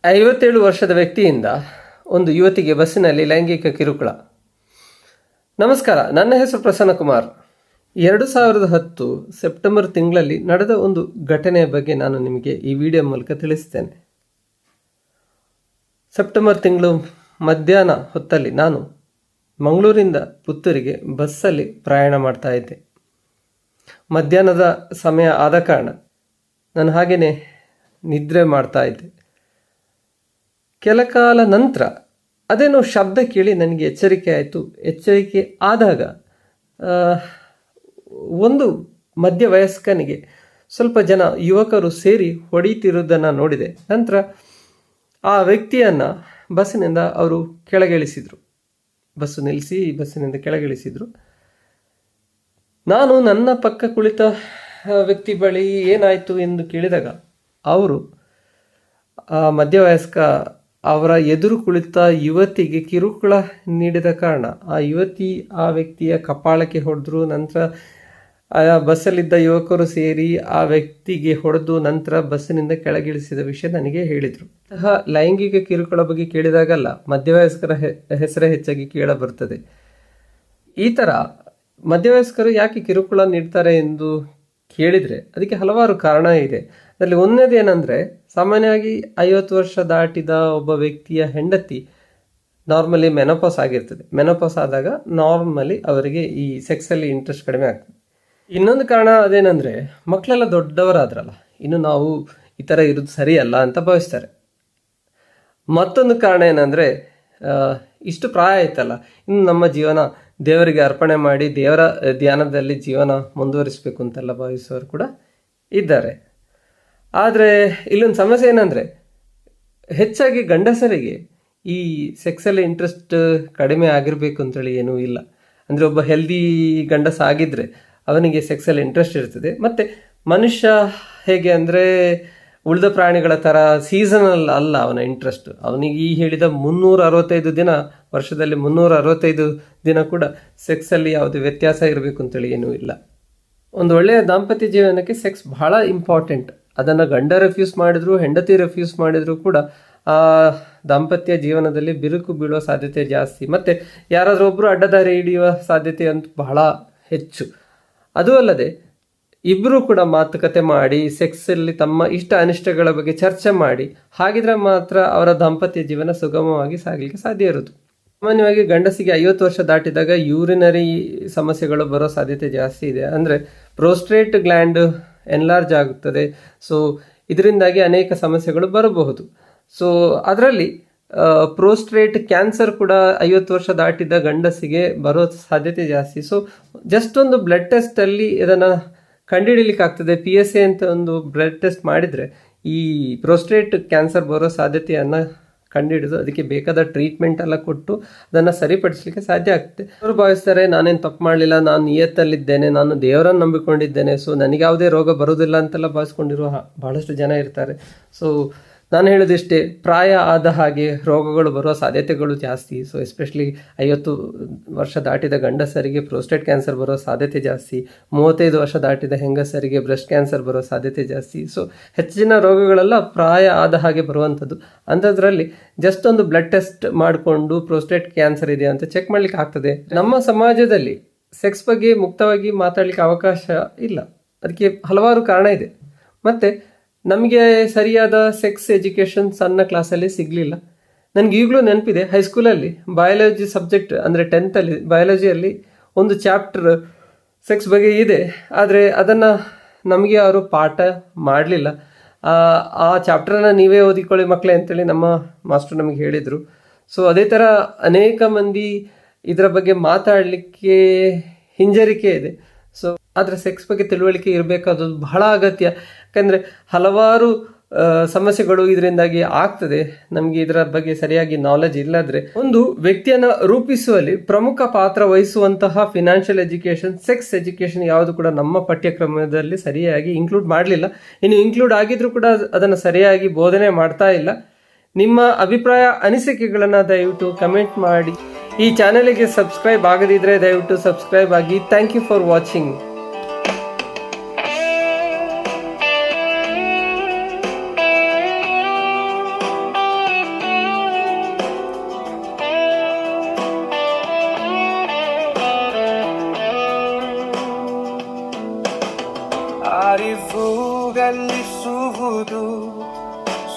57 ವರ್ಷದ ವ್ಯಕ್ತಿಯಿಂದ ಒಂದು ಯುವತಿಗೆ ಬಸ್ಸಿನಲ್ಲಿ ಲೈಂಗಿಕ ಕಿರುಕುಳ. ನಮಸ್ಕಾರ, ನನ್ನ ಹೆಸರು ಪ್ರಸನ್ನ ಕುಮಾರ್. 2010 ಸೆಪ್ಟೆಂಬರ್ ತಿಂಗಳಲ್ಲಿ ನಡೆದ ಒಂದು ಘಟನೆಯ ಬಗ್ಗೆ ನಾನು ನಿಮಗೆ ಈ ವಿಡಿಯೋ ಮೂಲಕ ತಿಳಿಸ್ತೇನೆ. ಸೆಪ್ಟೆಂಬರ್ ತಿಂಗಳು ಮಧ್ಯಾಹ್ನ ಹೊತ್ತಲ್ಲಿ ನಾನು ಮಂಗಳೂರಿಂದ ಪುತ್ತೂರಿಗೆ ಬಸ್ಸಲ್ಲಿ ಪ್ರಯಾಣ ಮಾಡ್ತಾ ಇದ್ದೆ. ಮಧ್ಯಾಹ್ನದ ಸಮಯ ಆದ ಕಾರಣ ನಾನು ಹಾಗೆಯೇ ನಿದ್ರೆ ಮಾಡ್ತಾ ಇದ್ದೆ. ಕೆಲ ಕಾಲ ನಂತರ ಅದೇನೋ ಶಬ್ದ ಕೇಳಿ ನನಗೆ ಎಚ್ಚರಿಕೆ ಆಯಿತು. ಎಚ್ಚರಿಕೆ ಆದಾಗ ಒಂದು ಮಧ್ಯವಯಸ್ಕನಿಗೆ ಸ್ವಲ್ಪ ಜನ ಯುವಕರು ಸೇರಿ ಹೊಡೀತಿರುವುದನ್ನು ನೋಡಿದೆ. ನಂತರ ಆ ವ್ಯಕ್ತಿಯನ್ನು ಬಸ್ಸಿನಿಂದ ಅವರು ಕೆಳಗಿಳಿಸಿದರು. ಬಸ್ಸು ನಿಲ್ಲಿಸಿ ಬಸ್ಸಿನಿಂದ ಕೆಳಗಿಳಿಸಿದರು. ನಾನು ನನ್ನ ಪಕ್ಕ ಕುಳಿತ ವ್ಯಕ್ತಿ ಬಳಿ ಏನಾಯಿತು ಎಂದು ಕೇಳಿದಾಗ ಅವರು ಆ ಮಧ್ಯವಯಸ್ಕ ಅವರ ಎದುರು ಕುಳಿತ ಯುವತಿಗೆ ಕಿರುಕುಳ ನೀಡಿದ ಕಾರಣ ಆ ಯುವತಿ ಆ ವ್ಯಕ್ತಿಯ ಕಪಾಳಕ್ಕೆ ಹೊಡೆದ್ರು. ನಂತರ ಆ ಬಸ್ಸಲ್ಲಿದ್ದ ಯುವಕರು ಸೇರಿ ಆ ವ್ಯಕ್ತಿಗೆ ಹೊಡೆದು ನಂತರ ಬಸ್ಸಿನಿಂದ ಕೆಳಗಿಳಿಸಿದ ವಿಷಯ ನನಗೆ ಹೇಳಿದರು. ಲೈಂಗಿಕ ಕಿರುಕುಳ ಬಗ್ಗೆ ಕೇಳಿದಾಗಲ್ಲ ಮಧ್ಯವಯಸ್ಕರ ಹೆಸರೇ ಹೆಚ್ಚಾಗಿ ಕೇಳಬರ್ತದೆ. ಈ ಥರ ಮಧ್ಯವಯಸ್ಕರು ಯಾಕೆ ಕಿರುಕುಳ ನೀಡ್ತಾರೆ ಎಂದು ಕೇಳಿದರೆ ಅದಕ್ಕೆ ಹಲವಾರು ಕಾರಣ ಇದೆ. ಅದರಲ್ಲಿ ಒಂದನೇದೇನೆಂದರೆ, ಸಾಮಾನ್ಯವಾಗಿ 50 ವರ್ಷ ದಾಟಿದ ಒಬ್ಬ ವ್ಯಕ್ತಿಯ ಹೆಂಡತಿ ನಾರ್ಮಲಿ ಮೆನೋಪಾಸ್ ಆಗಿರ್ತದೆ. ಮೆನೋಪಾಸ್ ಆದಾಗ ನಾರ್ಮಲಿ ಅವರಿಗೆ ಈ ಸೆಕ್ಸಲ್ಲಿ ಇಂಟ್ರೆಸ್ಟ್ ಕಡಿಮೆ ಆಗ್ತದೆ. ಇನ್ನೊಂದು ಕಾರಣ ಅದೇನೆಂದರೆ, ಮಕ್ಕಳೆಲ್ಲ ದೊಡ್ಡವರಾದ್ರಲ್ಲ, ಇನ್ನು ನಾವು ಈ ಥರ ಇರೋದು ಸರಿಯಲ್ಲ ಅಂತ ಭಾವಿಸ್ತಾರೆ. ಮತ್ತೊಂದು ಕಾರಣ ಏನಂದರೆ, ಇಷ್ಟು ಪ್ರಾಯ ಆಯ್ತಲ್ಲ, ಇನ್ನು ನಮ್ಮ ಜೀವನ ದೇವರಿಗೆ ಅರ್ಪಣೆ ಮಾಡಿ ದೇವರ ಧ್ಯಾನದಲ್ಲಿ ಜೀವನ ಮುಂದುವರಿಸಬೇಕು ಅಂತೆಲ್ಲ ಭಾವಿಸೋರು ಕೂಡ ಇದ್ದಾರೆ. ಆದರೆ ಇಲ್ಲೊಂದು ಸಮಸ್ಯೆ ಏನಂದರೆ, ಹೆಚ್ಚಾಗಿ ಗಂಡಸರಿಗೆ ಈ ಸೆಕ್ಸಲ್ಲಿ ಇಂಟ್ರೆಸ್ಟ್ ಕಡಿಮೆ ಆಗಿರಬೇಕು ಅಂತೇಳಿ ಏನೂ ಇಲ್ಲ. ಅಂದರೆ ಒಬ್ಬ ಹೆಲ್ದಿ ಗಂಡಸ ಆಗಿದ್ದರೆ ಅವನಿಗೆ ಸೆಕ್ಸಲ್ಲಿ ಇಂಟ್ರೆಸ್ಟ್ ಇರ್ತದೆ. ಮತ್ತು ಮನುಷ್ಯ ಹೇಗೆ ಅಂದರೆ, ಉಳಿದ ಪ್ರಾಣಿಗಳ ಥರ ಸೀಸನಲ್ ಅಲ್ಲ ಅವನ ಇಂಟ್ರೆಸ್ಟ್. ಅವನಿಗೆ ಈ ಹೇಳಿದ 365 ದಿನ, ವರ್ಷದಲ್ಲಿ 365 ದಿನ ಕೂಡ ಸೆಕ್ಸಲ್ಲಿ ಯಾವುದೇ ವ್ಯತ್ಯಾಸ ಇರಬೇಕು ಅಂತೇಳಿ ಏನೂ ಇಲ್ಲ. ಒಂದು ಒಳ್ಳೆಯ ದಾಂಪತ್ಯ ಜೀವನಕ್ಕೆ ಸೆಕ್ಸ್ ಬಹಳ ಇಂಪಾರ್ಟೆಂಟ್. ಅದನ್ನು ಗಂಡ ರೆಫ್ಯೂಸ್ ಮಾಡಿದ್ರು, ಹೆಂಡತಿ ರೆಫ್ಯೂಸ್ ಮಾಡಿದ್ರು ಕೂಡ ಆ ದಾಂಪತ್ಯ ಜೀವನದಲ್ಲಿ ಬಿರುಕು ಬೀಳುವ ಸಾಧ್ಯತೆ ಜಾಸ್ತಿ. ಮತ್ತು ಯಾರಾದರೂ ಒಬ್ಬರು ಅಡ್ಡದಾರಿ ಹಿಡಿಯುವ ಸಾಧ್ಯತೆ ಅಂತೂ ಬಹಳ ಹೆಚ್ಚು. ಅದೂ ಅಲ್ಲದೆ ಇಬ್ಬರು ಕೂಡ ಮಾತುಕತೆ ಮಾಡಿ ಸೆಕ್ಸಲ್ಲಿ ತಮ್ಮ ಇಷ್ಟ ಅನಿಷ್ಟಗಳ ಬಗ್ಗೆ ಚರ್ಚೆ ಮಾಡಿ, ಹಾಗಿದ್ರೆ ಮಾತ್ರ ಅವರ ದಾಂಪತ್ಯ ಜೀವನ ಸುಗಮವಾಗಿ ಸಾಗಲಿಕ್ಕೆ ಸಾಧ್ಯ ಇರೋದು. ಸಾಮಾನ್ಯವಾಗಿ ಗಂಡಸಿಗೆ 50 ವರ್ಷ ದಾಟಿದಾಗ ಯೂರಿನರಿ ಸಮಸ್ಯೆಗಳು ಬರೋ ಸಾಧ್ಯತೆ ಜಾಸ್ತಿ ಇದೆ. ಅಂದರೆ ಪ್ರೋಸ್ಟೇಟ್ ಗ್ಲ್ಯಾಂಡ್ ಎನ್ಲಾರ್ಜ್ ಆಗುತ್ತದೆ. ಸೊ ಇದರಿಂದಾಗಿ ಅನೇಕ ಸಮಸ್ಯೆಗಳು ಬರಬಹುದು. ಸೊ ಅದರಲ್ಲಿ ಪ್ರೋಸ್ಟೇಟ್ ಕ್ಯಾನ್ಸರ್ ಕೂಡ 50 ವರ್ಷ ದಾಟಿದ ಗಂಡಸಿಗೆ ಬರೋ ಸಾಧ್ಯತೆ ಜಾಸ್ತಿ. ಸೊ ಜಸ್ಟ್ ಒಂದು ಬ್ಲಡ್ ಟೆಸ್ಟಲ್ಲಿ ಇದನ್ನು ಕಂಡುಹಿಡಿಲಿಕ್ಕಾಗ್ತದೆ. PSA ಅಂತ ಒಂದು ಬ್ಲಡ್ ಟೆಸ್ಟ್ ಮಾಡಿದರೆ ಈ ಪ್ರೋಸ್ಟೇಟ್ ಕ್ಯಾನ್ಸರ್ ಬರೋ ಸಾಧ್ಯತೆಯನ್ನು ಕಂಡುಹಿಡಿದು ಅದಕ್ಕೆ ಬೇಕಾದ ಟ್ರೀಟ್ಮೆಂಟ್ ಎಲ್ಲ ಕೊಟ್ಟು ಅದನ್ನು ಸರಿಪಡಿಸಲಿಕ್ಕೆ ಸಾಧ್ಯ ಆಗ್ತದೆ. ಅವರು ಭಾವಿಸ್ತಾರೆ, ನಾನೇನು ತಪ್ಪು ಮಾಡಲಿಲ್ಲ, ನಾನು ನಿಯತ್ತಲ್ಲಿದ್ದೇನೆ, ನಾನು ದೇವರನ್ನು ನಂಬಿಕೊಂಡಿದ್ದೇನೆ, ಸೊ ನನಗೆ ಯಾವುದೇ ರೋಗ ಬರೋದಿಲ್ಲ ಅಂತೆಲ್ಲ ಭಾವಿಸ್ಕೊಂಡಿರುವ ಬಹಳಷ್ಟು ಜನ ಇರ್ತಾರೆ. ಸೊ ನಾನು ಹೇಳೋದಿಷ್ಟೇ, ಪ್ರಾಯ ಆದ ಹಾಗೆ ರೋಗಗಳು ಬರುವ ಸಾಧ್ಯತೆಗಳು ಜಾಸ್ತಿ. ಸೊ ಎಸ್ಪೆಷಲಿ 50 ವರ್ಷ ದಾಟಿದ ಗಂಡಸರಿಗೆ ಪ್ರೋಸ್ಟೇಟ್ ಕ್ಯಾನ್ಸರ್ ಬರೋ ಸಾಧ್ಯತೆ ಜಾಸ್ತಿ. 35 ವರ್ಷ ದಾಟಿದ ಹೆಂಗಸರಿಗೆ ಬ್ರೆಸ್ಟ್ ಕ್ಯಾನ್ಸರ್ ಬರೋ ಸಾಧ್ಯತೆ ಜಾಸ್ತಿ. ಸೊ ಹೆಚ್ಚಿನ ರೋಗಗಳೆಲ್ಲ ಪ್ರಾಯ ಆದ ಹಾಗೆ ಬರುವಂಥದ್ದು. ಅಂಥದ್ರಲ್ಲಿ ಜಸ್ಟ್ ಒಂದು ಬ್ಲಡ್ ಟೆಸ್ಟ್ ಮಾಡಿಕೊಂಡು ಪ್ರೋಸ್ಟೇಟ್ ಕ್ಯಾನ್ಸರ್ ಇದೆ ಅಂತ ಚೆಕ್ ಮಾಡಲಿಕ್ಕೆ ಆಗ್ತದೆ. ನಮ್ಮ ಸಮಾಜದಲ್ಲಿ ಸೆಕ್ಸ್ ಬಗ್ಗೆ ಮುಕ್ತವಾಗಿ ಮಾತಾಡಲಿಕ್ಕೆ ಅವಕಾಶ ಇಲ್ಲ. ಅದಕ್ಕೆ ಹಲವಾರು ಕಾರಣ ಇದೆ. ಮತ್ತು ನಮಗೆ ಸರಿಯಾದ ಸೆಕ್ಸ್ ಎಜುಕೇಷನ್ ಸಣ್ಣ ಕ್ಲಾಸಲ್ಲಿ ಸಿಗಲಿಲ್ಲ. ನನಗೆ ಈಗಲೂ ನೆನಪಿದೆ, ಹೈಸ್ಕೂಲಲ್ಲಿ ಬಯಾಲಜಿ ಸಬ್ಜೆಕ್ಟ್ ಅಂದರೆ 10th ಬಯಾಲಜಿಯಲ್ಲಿ ಒಂದು ಚಾಪ್ಟರ್ ಸೆಕ್ಸ್ ಬಗ್ಗೆ ಇದೆ. ಆದರೆ ಅದನ್ನು ನಮಗೆ ಅವರು ಪಾಠ ಮಾಡಲಿಲ್ಲ. ಆ ಚಾಪ್ಟರನ್ನು ನೀವೇ ಓದಿಕೊಳ್ಳಿ ಮಕ್ಕಳೇ ಅಂತೇಳಿ ನಮ್ಮ ಮಾಸ್ಟರ್ ನಮಗೆ ಹೇಳಿದರು. ಸೊ ಅದೇ ಥರ ಅನೇಕ ಮಂದಿ ಇದರ ಬಗ್ಗೆ ಮಾತಾಡಲಿಕ್ಕೆ ಹಿಂಜರಿಕೆ ಇದೆ. ಸೊ ಆದರೆ ಸೆಕ್ಸ್ ಬಗ್ಗೆ ತಿಳುವಳಿಕೆ ಇರಬೇಕಾದದ್ದು ಬಹಳ ಅಗತ್ಯ. ಯಾಕಂದರೆ ಹಲವಾರು ಸಮಸ್ಯೆಗಳು ಇದರಿಂದಾಗಿ ಆಗ್ತದೆ. ನಮಗೆ ಇದರ ಬಗ್ಗೆ ಸರಿಯಾಗಿ ನಾಲೆಜ್ ಇಲ್ಲದ್ರೆ ಒಂದು ವ್ಯಕ್ತಿಯನ್ನು ರೂಪಿಸುವಲ್ಲಿ ಪ್ರಮುಖ ಪಾತ್ರ ವಹಿಸುವಂತಹ ಫಿನಾನ್ಷಿಯಲ್ ಎಜುಕೇಷನ್, ಸೆಕ್ಸ್ ಎಜುಕೇಷನ್ ಯಾವುದು ಕೂಡ ನಮ್ಮ ಪಠ್ಯಕ್ರಮದಲ್ಲಿ ಸರಿಯಾಗಿ ಇನ್ಕ್ಲೂಡ್ ಮಾಡಲಿಲ್ಲ. ಇನ್ನು ಇನ್ಕ್ಲೂಡ್ ಆಗಿದ್ರೂ ಕೂಡ ಅದನ್ನು ಸರಿಯಾಗಿ ಬೋಧನೆ ಮಾಡ್ತಾ ಇಲ್ಲ. ನಿಮ್ಮ ಅಭಿಪ್ರಾಯ ಅನಿಸಿಕೆಗಳನ್ನು ದಯವಿಟ್ಟು ಕಮೆಂಟ್ ಮಾಡಿ. ಈ ಚಾನೆಲ್ಗೆ ಸಬ್ಸ್ಕ್ರೈಬ್ ಆಗದಿದ್ದರೆ ದಯವಿಟ್ಟು ಸಬ್ಸ್ಕ್ರೈಬ್ ಆಗಿ. Thank you for watching.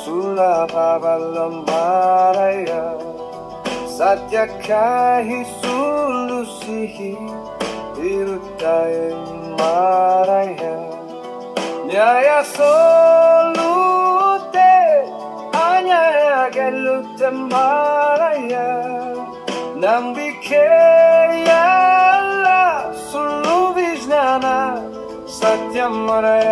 ಸುಲಭವಲ್ಲ ಮಾರಯ್ಯ, ಸತ್ಯಕ್ಕಾಗಿ ಸುಳ್ಳು ಸಿಹಿ ಇರುತ್ತಾಯೆ ಮಾರಯ್ಯ. ನ್ಯಾಯ ಸೋಲುತ್ತೆ, ಅನ್ಯಾಯ ಗೆಲ್ಲುತ್ತೆ ಮಾರಯ್ಯ. ನಂಬಿಕೆಯಲ್ಲ ಸುಳ್ಳು ವಿಜ್ಞಾನ, ಸತ್ಯ ಮರೆಯ